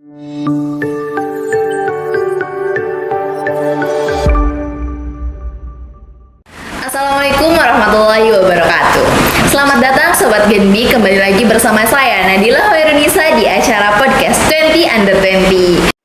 Assalamualaikum warahmatullahi wabarakatuh. Selamat datang Sobat Genbi, kembali lagi bersama saya Nadila Hoirunisa di acara podcast 20 Under 20.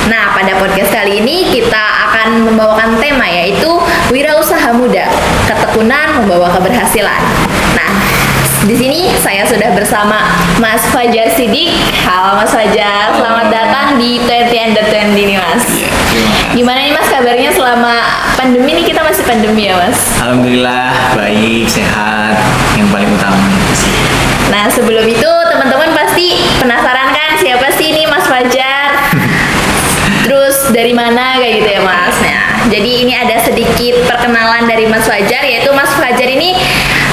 Nah, pada podcast kali ini kita akan membawakan tema yaitu wirausaha muda, ketekunan membawa keberhasilan. Nah, di sini saya sudah bersama Mas Fajar Siddiq. Halo Mas Fajar, selamat datang di 20 Under 20 nih Mas. Gimana nih Mas kabarnya selama pandemi nih, kita masih pandemi ya Mas? Alhamdulillah baik, sehat, yang paling utama itu sih. Nah, sebelum itu teman-teman pasti penasaran kan siapa sih ini Mas Fajar? Terus dari mana kayak gitu ya Mas. Nah, jadi ini ada sedikit perkenalan dari Mas Fajar, yaitu Mas Fajar ini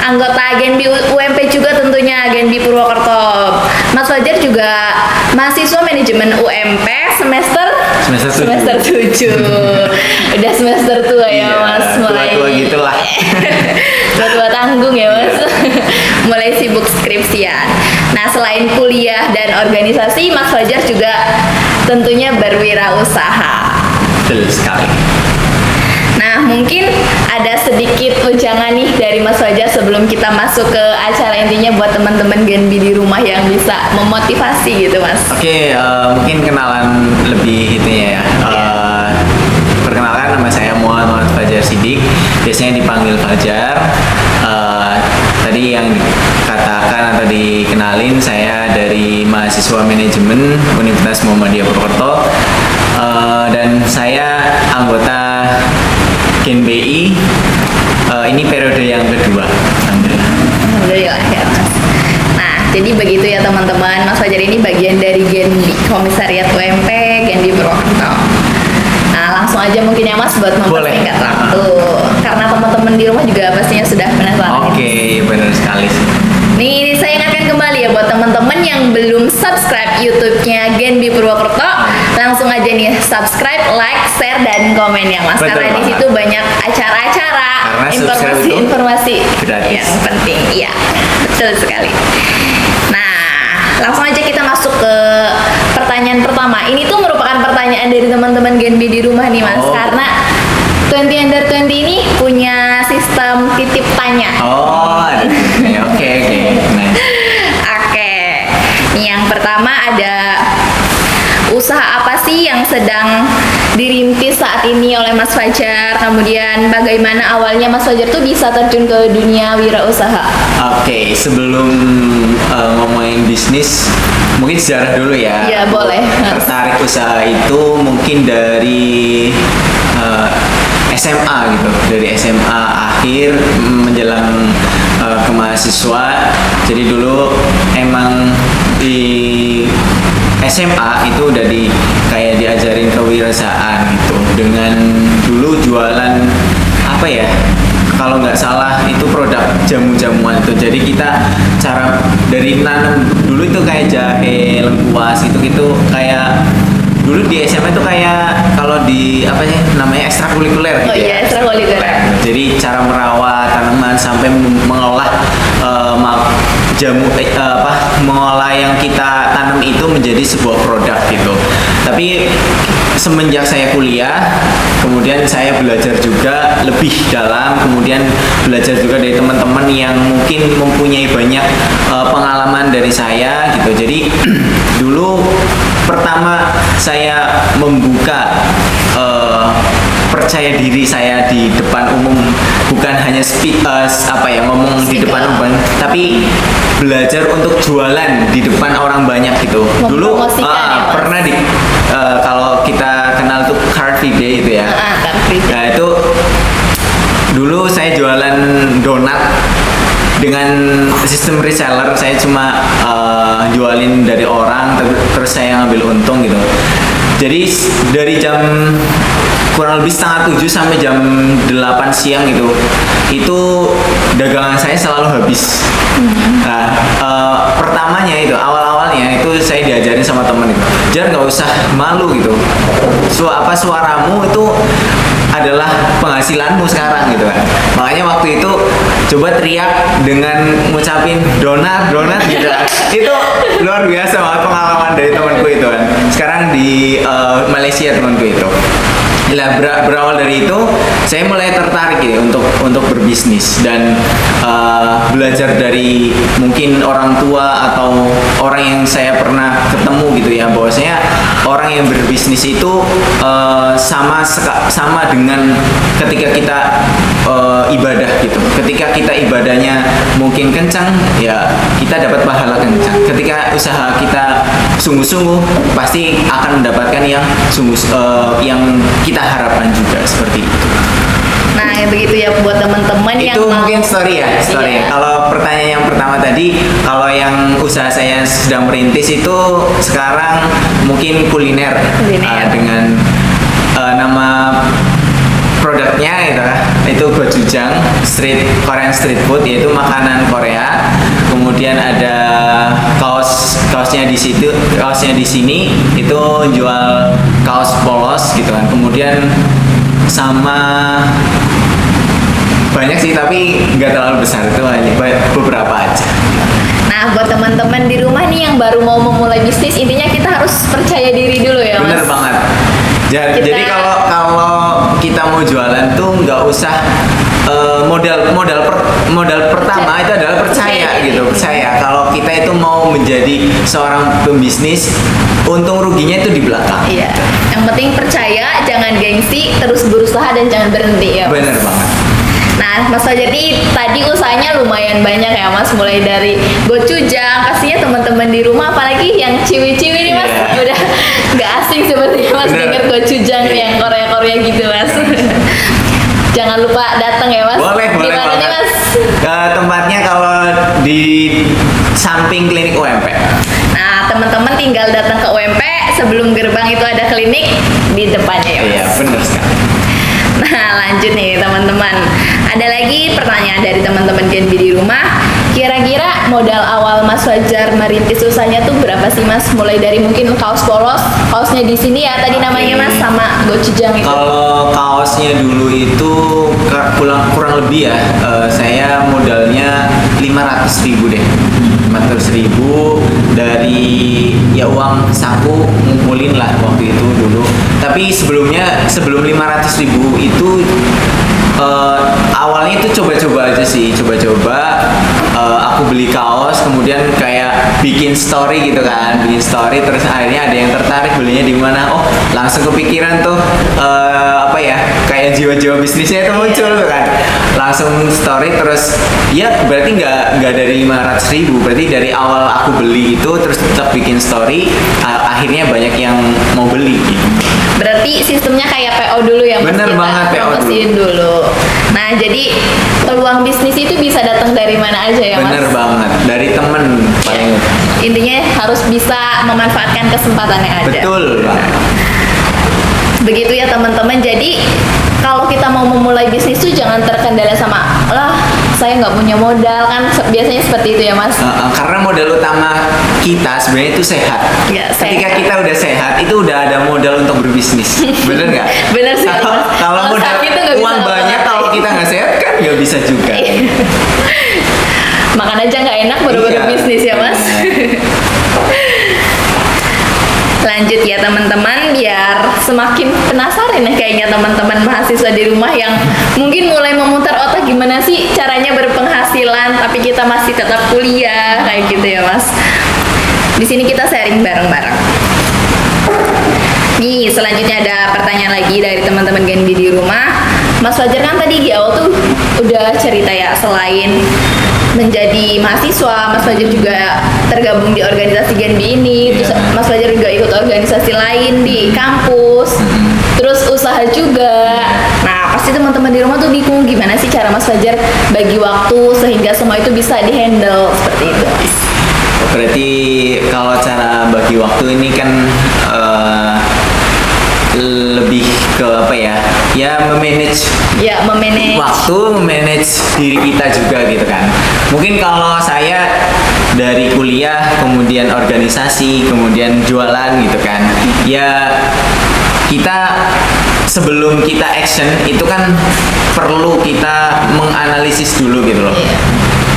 anggota Genbi UMP juga tentunya, Genbi Purwokerto. Mas Fajar juga mahasiswa manajemen UMP semester 7. Udah semester tua ya Mas, mulai tua gitulah. tua tanggung ya Mas. Mulai sibuk skripsian. Nah, selain kuliah dan organisasi, Mas Fajar juga tentunya berwirausaha. Betul sekali. Nah, mungkin ada sedikit ujangan nih dari Mas Fajar sebelum kita masuk ke acara intinya buat teman-teman Genbi di rumah yang bisa memotivasi gitu Mas. Oke, mungkin kenalan lebih itunya ya. Perkenalkan, nama saya Muhammad Fajar Siddiq, biasanya dipanggil Fajar. Tadi yang dikatakan atau dikenalin, saya dari mahasiswa manajemen Universitas Muhammadiyah Purwokerto, dan saya anggota GenBI. Ini periode yang kedua. Alhamdulillah ya Mas. Nah, jadi begitu ya teman-teman, Mas Fajar ini bagian dari Genbi Komisariat UMP Genbi Purwokerto. Nah, langsung aja mungkin ya Mas buat mempersingkat waktu, karena teman-teman di rumah juga pastinya sudah penasaran. Oke, benar sekali sih. Nih, saya ingatkan kembali ya buat teman-teman yang belum subscribe YouTube-nya Genbi Purwokerto, langsung aja nih subscribe, like, share, dan komen ya Mas. Betul, karena di situ banyak acara-acara, informasi yang penting. Iya, betul sekali. Nah, langsung aja kita masuk ke pertanyaan pertama. Ini tuh merupakan pertanyaan dari teman-teman Genbi di rumah nih Mas, karena 20 Under 20 ini punya sistem titip tanya. Oke. Nice. Oke. Nih yang pertama ada, usaha apa sih yang sedang dirintis saat ini oleh Mas Fajar? Kemudian bagaimana awalnya Mas Fajar tuh bisa terjun ke dunia wirausaha? Oke, sebelum ngomongin bisnis, mungkin sejarah dulu ya. Iya, boleh. Tertarik usaha itu mungkin dari SMA gitu, dari SMA akhir menjelang ke mahasiswa. Jadi dulu emang di SMA itu udah kayak diajarin kewirausahaan gitu, dengan dulu jualan apa ya, kalau nggak salah itu produk jamu-jamuan itu. Jadi kita cara dari nanam dulu itu kayak jahe, lengkuas gitu kayak dulu di SMA itu kayak kalau di apa sih namanya ekstrakurikuler gitu. Iya, ekstrakurikuler. Jadi cara merawat tanaman sampai mengolah mengolah yang kita tanam itu menjadi sebuah produk gitu. Tapi semenjak saya kuliah, kemudian saya belajar juga lebih dalam, kemudian belajar juga dari teman-teman yang mungkin mempunyai banyak pengalaman dari saya gitu. Jadi dulu pertama saya membuka percaya diri saya di depan umum, bukan hanya ngomong di depan umum, tapi belajar untuk jualan di depan orang banyak gitu. Dulu pernah kalau kita kenal tuh Car Free Day itu ya. Nah itu dulu saya jualan donat dengan sistem reseller. Saya cuma jualin dari orang, terus saya ngambil untung gitu. Jadi dari jam kurang lebih setengah 7 sampai jam 8 siang itu dagangan saya selalu habis. Nah, pertamanya itu awal-awalnya itu saya diajarin sama temen itu, Jar nggak usah malu gitu, suaramu itu adalah penghasilanmu sekarang gitu kan. Makanya waktu itu coba teriak dengan ngucapin donat gitu kan. Itu luar biasa banget pengalaman dari temanku itu kan. Sekarang di Malaysia temanku itu. Lah berawal dari itu saya mulai tertarik ya untuk berbisnis dan belajar dari mungkin orang tua atau orang yang saya pernah ketemu gitu ya, bahwasanya orang yang berbisnis itu sama dengan ketika kita ibadah gitu. Ketika kita ibadahnya mungkin kencang ya kita dapat pahala kencang. Ketika usaha kita sungguh-sungguh pasti akan mendapatkan yang yang kita harapkan juga seperti itu. Nah, begitu ya buat teman-teman yang Itu mau. mungkin story ya. Iya. Kalau pertanyaan yang pertama tadi, kalau yang usaha saya sedang merintis itu sekarang mungkin kuliner. Dengan nama produknya itu gochujang, Korean street food, yaitu makanan Korea. Kemudian ada kaosnya di sini itu jual kaos polos gitu kan. Kemudian sama banyak sih tapi nggak terlalu besar, itu hanya beberapa aja. Nah, buat teman-teman di rumah nih yang baru mau memulai bisnis, intinya kita harus percaya diri dulu ya, Mas. Bener banget. Jadi kalau kita mau jualan tuh nggak usah modal pertama itu adalah percaya gitu. Percaya kalau kita itu mau menjadi seorang pembisnis, untung ruginya itu di belakang. Iya. Yang penting percaya, jangan gengsi, terus berusaha dan jangan berhenti ya, Mas. Bener banget. Nah, Mas Fajar ini tadi usahanya lumayan banyak ya, Mas. Mulai dari gochujang, pastinya teman-teman di rumah, apalagi yang ciwi-ciwi nih, Mas, Iya. udah nggak asing sepertinya, Mas, Bener. denger gochujang yang Korea-Korea gitu, Mas. Jangan lupa datang ya, Mas. Boleh Di mana nih, banget. Mas? Tempatnya kalau di samping klinik UMP. Nah, teman-teman tinggal datang ke UMP, sebelum gerbang itu ada klinik di depannya ya, Mas. Iya, bener sekali. Nah, lanjut nih teman-teman. Ada lagi pertanyaan dari teman-teman Genbi di rumah. Kira-kira modal awal Mas Fajar merintis usahanya tuh berapa sih, Mas? Mulai dari mungkin kaos polos, kaosnya di sini ya tadi namanya, Mas, sama gochujang itu. Kalau kaosnya dulu itu kurang lebih ya, saya modalnya 500.000 deh. 500.000 dari ya uang saku ngumpulin lah waktu itu dulu. Tapi sebelum 500.000 itu awalnya itu coba-coba aja sih, aku beli kaos, kemudian kayak bikin story gitu kan, terus akhirnya ada yang tertarik belinya di mana, oh langsung kepikiran tuh kayak jiwa-jiwa bisnisnya itu muncul tuh kan, langsung story terus ya berarti nggak dari 500.000, berarti dari awal aku beli itu terus tetap bikin story, akhirnya banyak yang mau beli gitu. Berarti sistemnya kayak PO dulu ya, Mas? Bener Kita banget, PO promosiin dulu. Nah, jadi peluang bisnis itu bisa datang dari mana aja ya, Mas? Bener banget, dari temen paling Intinya harus bisa memanfaatkan kesempatan yang ada. betul banget. Begitu ya teman-teman. Jadi kalau kita mau memulai bisnis tuh jangan terkendala sama saya nggak punya modal, kan biasanya seperti itu ya, Mas. Karena modal utama kita sebenarnya itu sehat. Ya, Ketika sehat. kita udah sehat, itu udah ada modal untuk berbisnis. Bener nggak? Bener sih, Mas. Kalau Kalau modal sakit tuh nggak bisa uang banyak, ngapa-ngapain. kalau kita nggak sehat kan nggak bisa juga. Makan aja nggak enak baru Iya. bisnis ya, Mas. Lanjut ya teman-teman, biar semakin penasaran ya kayaknya teman-teman mahasiswa di rumah yang mungkin mulai memutar otak gimana sih caranya berpenghasilan tapi kita masih tetap kuliah kayak gitu ya, Mas. Di sini kita sharing bareng-bareng. Nih, selanjutnya ada pertanyaan lagi dari teman-teman Genbi di rumah. Mas Fajar kan tadi di awal tuh udah cerita ya, selain menjadi mahasiswa, Mas Fajar juga tergabung di organisasi Genbi ini. Terus Mas Fajar juga ikut organisasi lain di kampus. Terus usaha juga. Nah, pasti teman-teman di rumah tuh bingung gimana sih cara Mas Fajar bagi waktu sehingga semua itu bisa dihandle seperti itu. Berarti kalau cara bagi waktu ini kan lebih ke apa ya? Ya memanage Ya, memanage. waktu, memanage diri kita juga gitu kan. Mungkin kalau saya dari kuliah, kemudian organisasi, kemudian jualan gitu kan. Ya kita sebelum kita action itu kan perlu kita menganalisis dulu gitu loh. Iya.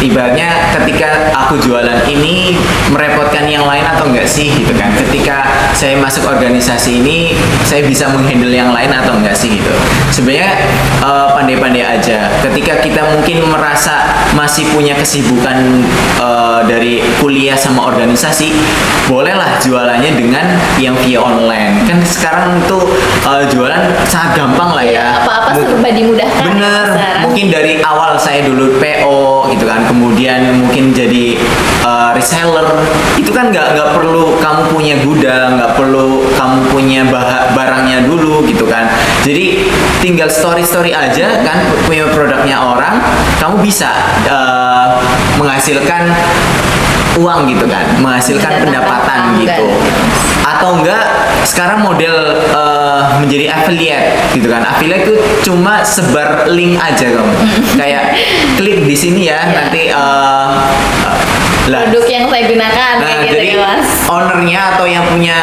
Ibaratnya ketika aku jualan ini merepotkan yang lain atau enggak sih gitu kan. Ketika saya masuk organisasi ini saya bisa menghandle yang lain atau enggak sih gitu. Sebenarnya pandai-pandai aja. Ketika kita mungkin merasa masih punya kesibukan dari kuliah sama organisasi, bolehlah jualannya dengan yang via online. Kan sekarang tuh jualan sangat gampang lah ya. Apa-apa serba dimudahkan. Bener, sekarang. mungkin dari awal saya dulu PO gitu kan, kemudian mungkin jadi reseller, itu kan nggak perlu kamu punya gudang, nggak perlu kamu punya barangnya dulu gitu kan. Jadi tinggal story aja kan, punya produknya orang, kamu bisa menghasilkan uang gitu kan, menghasilkan pendapatan gitu. Atau enggak sekarang model menjadi affiliate gitu kan. Affiliate itu cuma sebar link aja kamu. Kayak klik di sini ya, nanti produk yang saya gunakan kayak gitu jadi ya, Mas. ownernya atau yang punya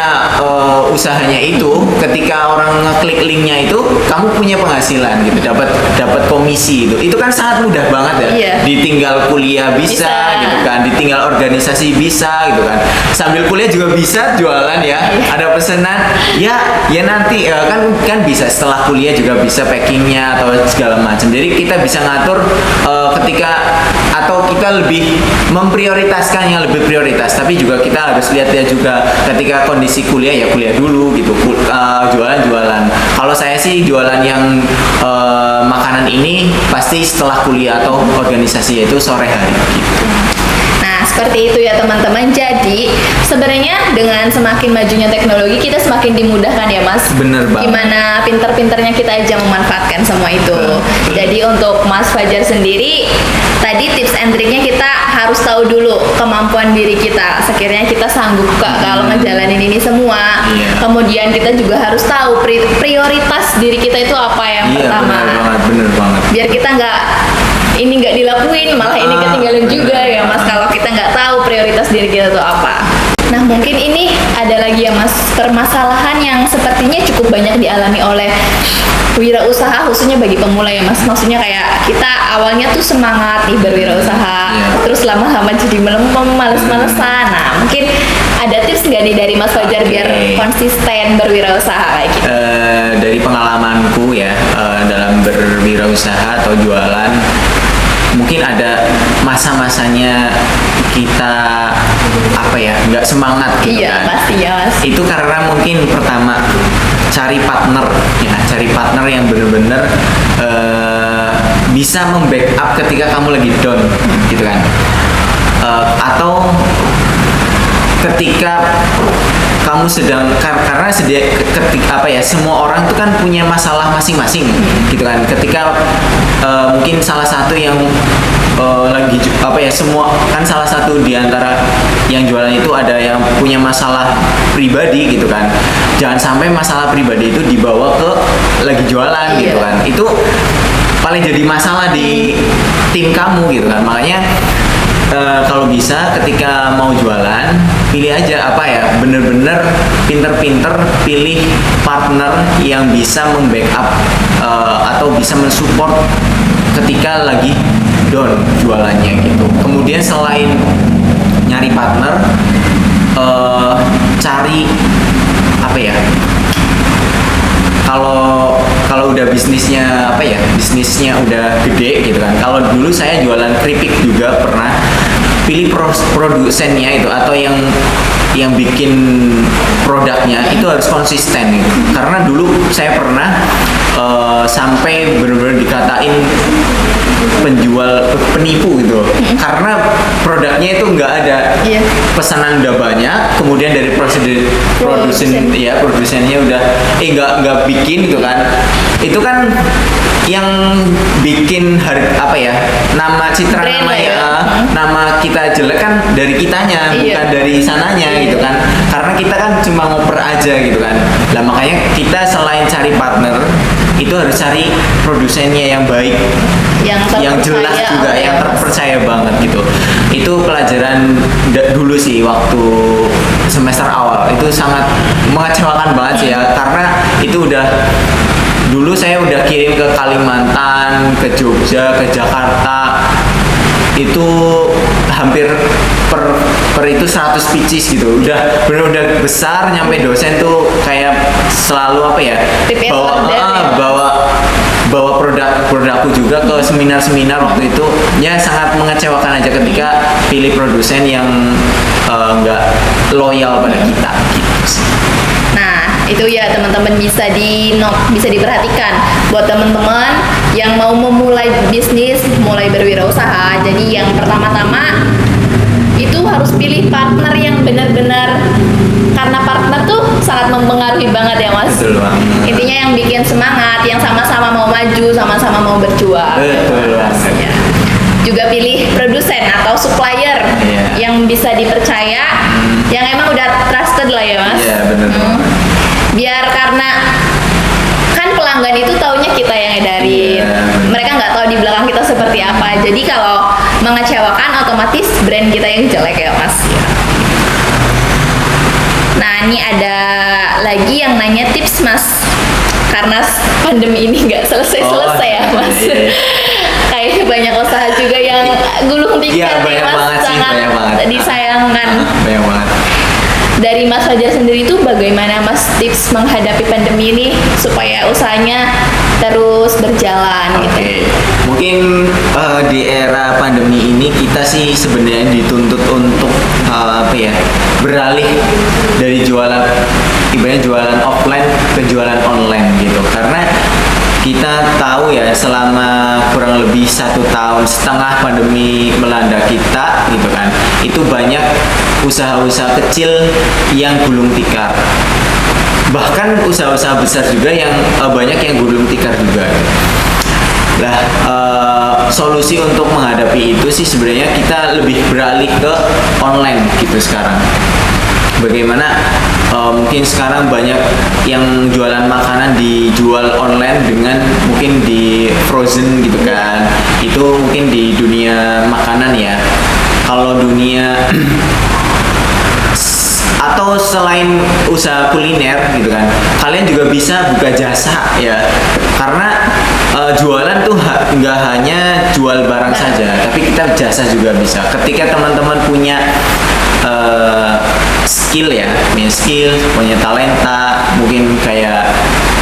usahanya itu ketika orang ngeklik linknya itu kamu punya penghasilan gitu, dapat komisi itu kan sangat mudah banget ya. Iya. Ditinggal kuliah bisa gitu kan, ditinggal organisasi bisa gitu kan, sambil kuliah juga bisa jualan ya. Ada pesanan ya nanti kan bisa setelah kuliah juga bisa packingnya atau segala macam. Jadi kita bisa ngatur ketika atau kita lebih memprioritaskan yang lebih prioritas, tapi juga kita harus lihat ya juga ketika kondisi kuliah ya kuliah dulu gitu, jualan. Kalau saya sih jualan yang makanan ini pasti setelah kuliah atau organisasi, yaitu sore hari gitu. Nah, seperti itu ya teman-teman. Jadi, sebenarnya dengan semakin majunya teknologi, kita semakin dimudahkan ya, Mas. Bener banget. Gimana pinter-pinternya kita aja memanfaatkan semua itu. Jadi, untuk Mas Fajar sendiri, tadi tips and triknya kita harus tahu dulu kemampuan diri kita. Sekiranya kita sanggup kalau ngejalanin ini semua. Iya. Kemudian kita juga harus tahu prioritas diri kita itu apa yang pertama. Bener banget. Biar kita nggak dilakuin, malah ini ketinggalan juga ya, Mas, kalau kita nggak tahu prioritas diri kita itu apa. Nah, mungkin ini ada lagi ya, Mas, permasalahan yang sepertinya cukup banyak dialami oleh wirausaha, khususnya bagi pemula ya, Mas. Maksudnya kayak kita awalnya tuh semangat nih berwirausaha, terus lama-lama jadi melempem, males-malesan. Nah, mungkin ada tips nggak nih dari Mas Fajar biar konsisten berwirausaha kayak gitu? Dari pengalamanku ya dalam berwirausaha atau jualan, mungkin ada masa-masanya kita nggak semangat gitu Iya, kan. pasti ya, Mas. Itu karena mungkin pertama cari partner yang benar-benar bisa membackup ketika kamu lagi down gitu kan. Atau ketika kamu sedang karena semua orang itu kan punya masalah masing-masing gitu kan. Ketika mungkin salah satu yang semua kan salah satu di antara yang jualan itu ada yang punya masalah pribadi gitu kan. Jangan sampai masalah pribadi itu dibawa ke lagi jualan gitu kan. Itu paling jadi masalah di tim kamu gitu kan. Makanya kalau bisa ketika mau jualan, pilih aja bener-bener pinter-pinter pilih partner yang bisa membackup atau bisa mensupport ketika lagi down jualannya gitu. Kemudian selain nyari partner, cari kalau udah bisnisnya udah gede gitu kan. Kalau dulu saya jualan keripik juga pernah, pilih produsennya itu atau yang bikin produknya itu harus konsisten gitu. Karena dulu saya pernah sampai benar-benar dikatain penipu gitu, karena produknya itu nggak ada, pesanan udah banyak, kemudian dari produsennya udah nggak bikin gitu kan. Itu kan yang bikin apa ya, nama citra Brand nama lah ya. nama kita jelek kan dari kitanya, Iya. bukan dari sananya gitu kan, karena kita kan cuma ngoper aja gitu kan. Lah makanya kita selain cari partner itu harus cari produsennya yang baik, yang jelas terpercaya, juga, yang Mas. terpercaya banget gitu. Itu pelajaran dulu sih waktu semester awal itu sangat mengecewakan banget sih ya, karena itu dulu saya udah kirim ke Kalimantan, ke Jogja, ke Jakarta, itu hampir per itu 100 pieces gitu, udah bener-bener besar, nyampe dosen tuh kayak selalu apa ya, Prepare bawa order ya. bawa produkku juga ke seminar-seminar waktu itu. Ya sangat mengecewakan aja ketika pilih produsen yang nggak loyal pada kita gitu sih. Nah, itu ya teman-teman bisa diperhatikan buat teman-teman yang mau memulai bisnis, mulai berwirausaha. Jadi yang pertama-tama itu harus pilih partner yang benar-benar, karena partner tuh sangat mempengaruhi banget ya Mas. Betul banget. Intinya yang bikin semangat, yang sama-sama mau maju, sama-sama mau berjuang. Betul banget. Ya. Juga pilih produsen atau supplier Iya. yang bisa dipercaya, yang emang udah trusted lah ya Mas. Iya, bener banget. Biar karena kan pelanggan itu taunya kita yang edarin. Iya. Mereka nggak tahu di belakang kita seperti apa. Jadi kalau mengecewakan otomatis brand kita yang jelek ya Mas. Nah ini ada lagi yang nanya tips Mas, karena pandemi ini nggak selesai-selesai ya Mas. iya. Kayak banyak usaha juga yang gulung Iya, tikar nih banyak Mas, banget sih, sangat banyak banget. disayangkan. Banyak banget. Dari Mas Fajar sendiri tuh bagaimana Mas tips menghadapi pandemi ini supaya usahanya terus berjalan gitu? Oke, mungkin di era pandemi ini kita sih sebenarnya dituntut untuk apa ya, beralih dari ibaratnya jualan offline ke jualan online gitu, karena kita tahu ya selama kurang lebih 1,5 tahun pandemi melanda kita gitu kan, itu banyak usaha-usaha kecil yang gulung tikar, bahkan usaha-usaha besar juga yang banyak yang gulung tikar juga. Nah, solusi untuk menghadapi itu sih sebenarnya kita lebih beralih ke online gitu sekarang. Bagaimana mungkin sekarang banyak yang jualan makanan dijual online dengan mungkin di frozen gitu kan. Itu mungkin di dunia makanan ya. Kalau dunia atau selain usaha kuliner gitu kan, kalian juga bisa buka jasa ya, karena jualan tuh nggak hanya jual barang saja, tapi kita jasa juga bisa. Ketika teman-teman punya skill ya, punya talenta, mungkin kayak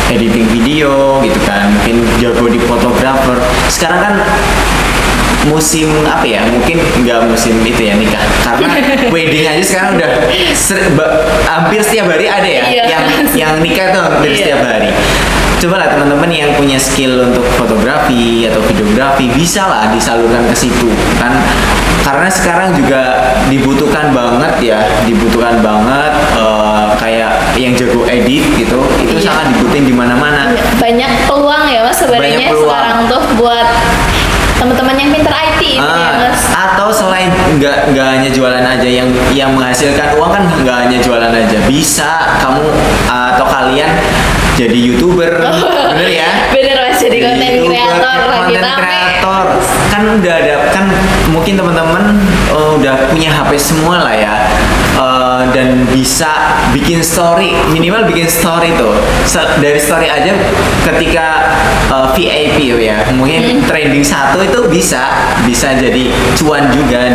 editing video gitu kan, mungkin jago di fotografer. Sekarang kan musim apa ya, mungkin nggak musim itu ya nikah, karena wedding aja sekarang udah hampir setiap hari ada ya. Iya. yang nikah tuh hampir Iya. setiap hari. Coba lah teman-teman yang punya skill untuk fotografi atau videografi, bisa lah disalurkan ke situ kan, karena sekarang juga dibutuhkan banget kayak yang jago edit gitu, itu Iya. sangat dibutuhin di mana-mana. Banyak peluang ya Mas sebenarnya Banyak peluang. sekarang tuh buat teman-teman yang pinter IT ini ya Mas. Atau selain nggak hanya jualan aja yang menghasilkan uang, kan nggak hanya jualan aja, bisa kamu atau kalian jadi YouTuber, bener ya? Bener Mas, jadi konten YouTuber, kreator lagi konten rame. kreator. Kan udah ada, kan mungkin teman-teman udah punya HP semua lah ya. Dan bisa bikin story, minimal bikin story tuh. Dari story aja ketika VIP ya, mungkin trending 1 itu bisa jadi cuan juga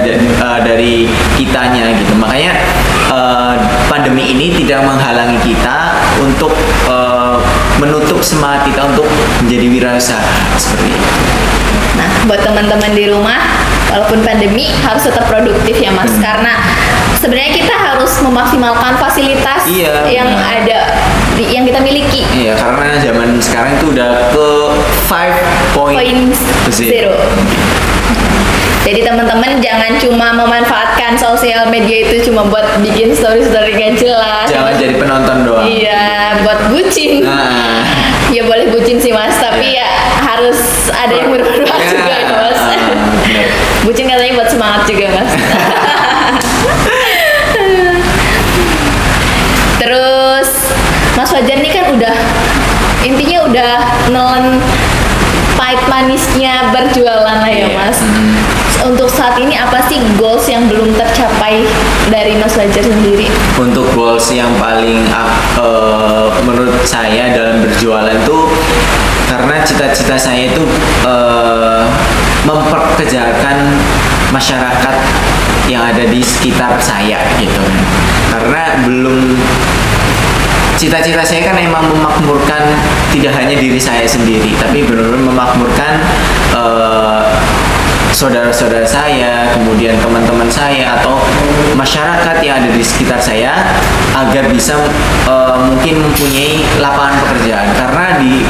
dari kitanya gitu. Makanya pandemi ini tidak menghalangi kita untuk menutup semangat kita untuk menjadi wirausaha seperti itu. Nah, buat teman-teman di rumah, walaupun pandemi harus tetap produktif ya Mas, karena sebenarnya kita harus memaksimalkan fasilitas Iya, yang benar. ada yang kita miliki. Iya, karena zaman sekarang itu udah ke 5.0. 5.0. Jadi Jadi teman-teman jangan cuma memanfaatkan sosial media itu cuma buat bikin story-story gak jelas. Jangan jadi penonton doang. Iya, buat bucin. Nah, Ya boleh bucin sih mas, tapi ya harus ada yang bermanfaat ya, juga ya mas. benar. Bucin katanya buat semangat juga mas. Terus Mas Fajar nih kan intinya udah nelen pahit manisnya berjualan lah ya Iya. mas. Untuk saat ini apa sih goals yang belum tercapai dari Mas Fajar sendiri? Untuk goals yang paling menurut saya dalam berjualan tuh, karena cita-cita saya itu memperkerjakan masyarakat yang ada di sekitar saya gitu. Karena cita-cita saya kan emang memakmurkan tidak hanya diri saya sendiri, tapi benar-benar memakmurkan saudara-saudara saya, kemudian teman-teman saya atau masyarakat yang ada di sekitar saya agar bisa mungkin mempunyai lapangan pekerjaan. Karena di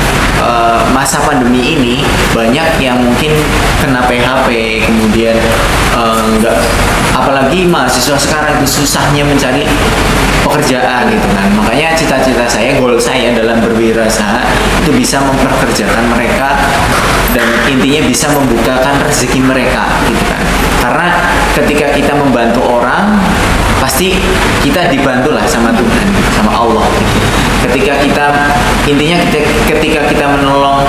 masa pandemi ini banyak yang mungkin kena PHP, kemudian apalagi mahasiswa sekarang itu susahnya mencari pekerjaan gitu kan. Makanya cita-cita saya, goal saya dalam berwirausaha itu bisa memperkerjakan mereka dan intinya bisa membukakan rezeki mereka gitu kan. Karena ketika kita membantu orang pasti kita dibantu lah sama Tuhan, sama Allah gitu. Ketika kita menolong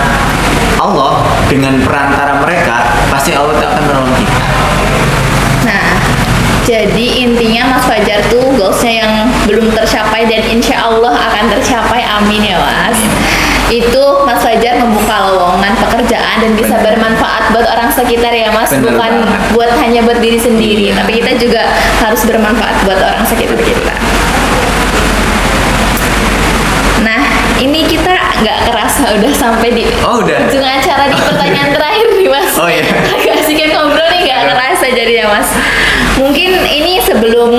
Allah dengan perantara mereka, pasti Allah akan menolong kita. Nah, jadi intinya Mas Fajar tuh goalsnya yang belum tercapai dan insya Allah akan tercapai, amin ya mas. Itu Mas Fajar membuka lowongan pekerjaan dan bisa Bener. bermanfaat buat orang sekitar ya mas. Bener Bukan banget. hanya buat diri sendiri, Iya. tapi kita juga harus bermanfaat buat orang sekitar kita. Nah, ini kita nggak kerasa udah sampai di Oh, udah. ujung acara di pertanyaan terakhir nih mas. Oh, iya. Agak asik ngobrol nih, nggak kerasa jadinya mas. Mungkin ini sebelum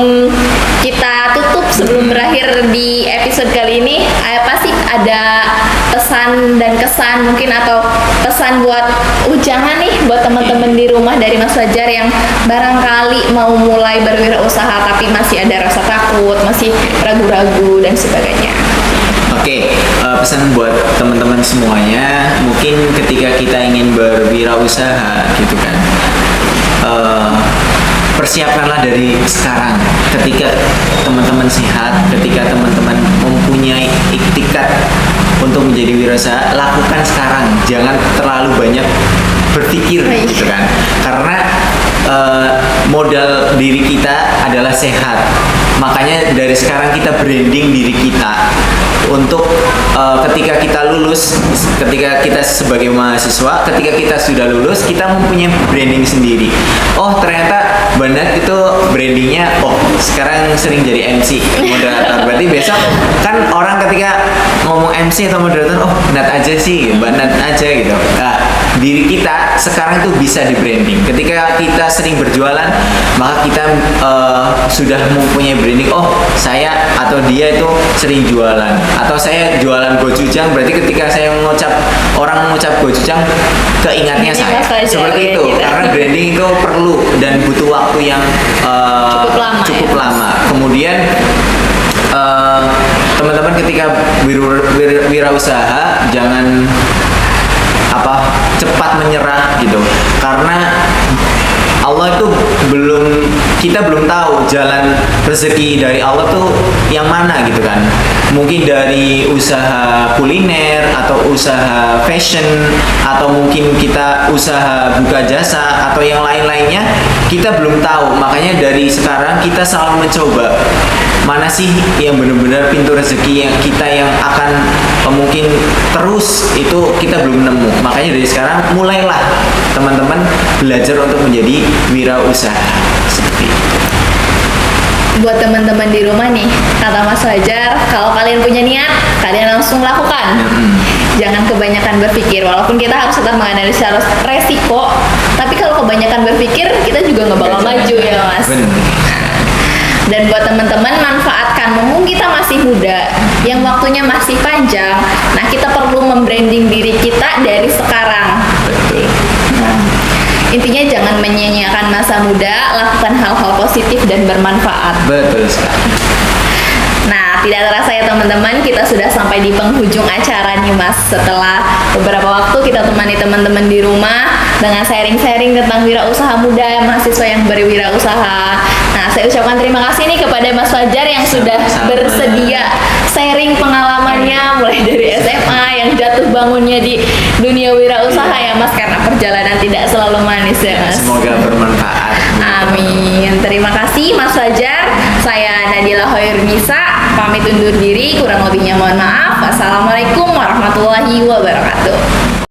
kita tutup, sebelum berakhir di episode kali ini, apa sih ada pesan dan kesan mungkin atau pesan buat ujangan nih buat teman-teman di rumah dari Mas Fajar yang barangkali mau mulai berwirausaha tapi masih ada rasa takut, masih ragu-ragu dan sebagainya. Oke, pesan buat teman-teman semuanya, mungkin ketika kita ingin berwirausaha gitu kan, persiapkanlah dari sekarang. Ketika teman-teman sehat, ketika teman-teman mempunyai iktikat untuk menjadi wirausaha, lakukan sekarang. Jangan terlalu banyak berpikir gitu kan, karena modal diri kita adalah sehat. Makanya dari sekarang kita branding diri kita untuk ketika kita lulus, ketika kita sebagai mahasiswa, ketika kita sudah lulus, kita mempunyai branding sendiri. Oh ternyata Banat itu brandingnya, oh sekarang sering jadi MC, moderator. Berarti besok kan orang ketika ngomong MC atau moderator, oh Nat aja sih, Banat aja gitu. Nah, diri kita sekarang itu bisa di branding. Ketika kita sering berjualan, maka kita sudah mempunyai branding. Oh saya atau dia itu sering jualan, atau saya jualan gochujang. Berarti ketika saya orang mengucap gochujang, keingatnya Ini saya. Mas Fajar, Seperti ya, itu. gitu. Karena branding itu perlu dan butuh waktu yang Cukup lama, ya. Kemudian teman-teman ketika wirausaha jangan cepat menyerah gitu, karena Allah itu kita belum tahu jalan rezeki dari Allah tuh yang mana gitu kan. Mungkin dari usaha kuliner atau usaha fashion, atau mungkin kita usaha buka jasa atau yang lain-lainnya, kita belum tahu. Makanya dari sekarang kita selalu mencoba mana sih yang benar-benar pintu rezeki yang kita yang akan mungkin terus itu kita belum nemu. Makanya dari sekarang mulailah teman-teman belajar untuk menjadi wirausaha seperti itu. Buat teman-teman di rumah nih, kata Mas Fajar, kalau kalian punya niat, kalian langsung lakukan. Jangan kebanyakan berpikir, walaupun kita harus tetap menganalisa resiko, tapi kalau kebanyakan berpikir, kita juga nggak bakal maju ya Mas. Bener. Dan buat teman-teman, manfaatkan, mumpung kita masih muda, yang waktunya masih panjang, nah kita perlu membranding diri kita dari sekarang. Betul. Intinya jangan menyia-nyiakan masa muda, lakukan hal-hal positif dan bermanfaat. Betul sekali. Nah, tidak terasa ya teman-teman, kita sudah sampai di penghujung acara nih Mas. Setelah beberapa waktu kita temani teman-teman di rumah dengan sharing-sharing tentang wirausaha muda, mahasiswa yang berwirausaha. Nah, saya ucapkan terima kasih nih kepada Mas Fajar yang sudah Sama-sama. bersedia sharing pengalamannya mulai dari SMA yang jatuh bangunnya di dunia wirausaha ya Mas, karena perjalanan tidak selalu manis ya Mas. Semoga bermanfaat. Amin. Terima kasih Mas Fajar. Saya Nadila Hoirunisa pamit undur diri. Kurang lebihnya mohon maaf. Wassalamualaikum warahmatullahi wabarakatuh.